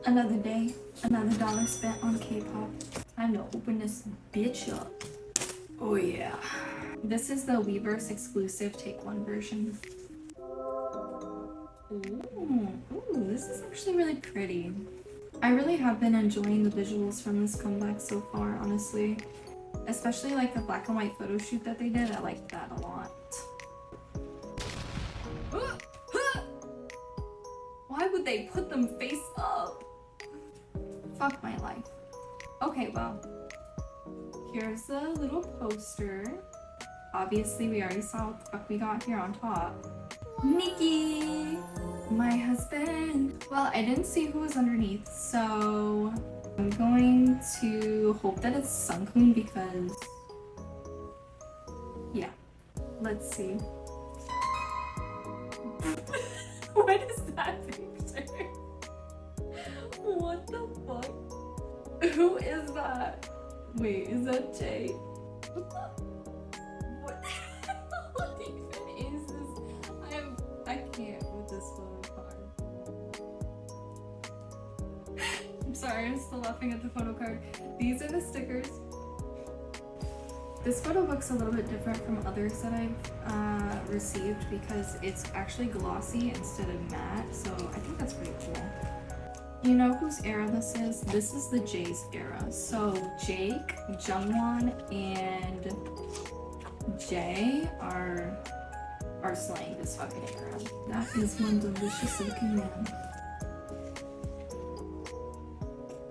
Another day, another dollar spent on K-pop. Time to open this bitch up. Oh yeah. This is the Weverse exclusive Take One version. Ooh, this is actually really pretty. I really have been enjoying the visuals from this comeback so far, honestly. Especially like the black and white photo shoot that they did, I liked that a lot. Why would they put them face up? Fuck my life. Okay, well, here's the little poster. Obviously, we already saw what the fuck we got here on top. Nikki! My husband! Well, I didn't see who was underneath, so I'm going to hope that it's SUNGHOON because... yeah. Let's see. What is that picture? What the fuck? Who is that? Wait, is that Jay? What even is this? I can't with this photo card. I'm sorry, I'm still laughing at the photo card. These are the stickers. This photo book's a little bit different from others that I've received because it's actually glossy instead of matte, so I think that's pretty cool. You know whose era this is? This is the Jay's era. So Jake, JUNGWON, and Jay are slaying this fucking era. That is one delicious looking man.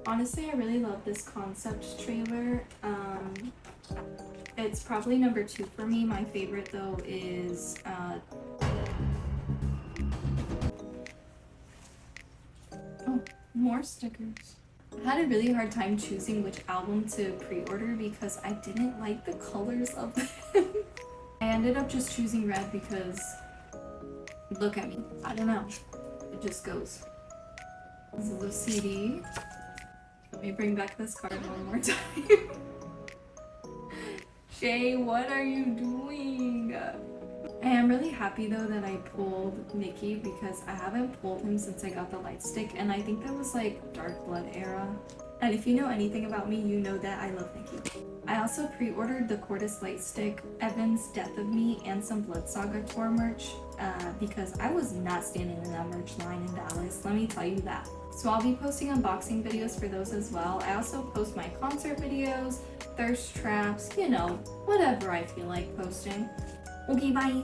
Honestly, I really love this concept trailer. It's probably number 2 for me. My favorite though is oh, more stickers. I had a really hard time choosing which album to pre-order because I didn't like the colors of them. I ended up just choosing red because look at me. I don't know. It just goes. This is a CD. Let me bring back this card one more time. Jay, what are you doing? I am really happy though that I pulled Nikki because I haven't pulled him since I got the light stick, and I think that was like Dark Blood era. And if you know anything about me, you know that I love Nikki. I also pre-ordered the Cordis light stick, Evan's Death of Me, and some Blood Saga tour merch because I was not standing in that merch line in Dallas, let me tell you that. So I'll be posting unboxing videos for those as well. I also post my concert videos, thirst traps, you know, whatever I feel like posting. Okay, bye!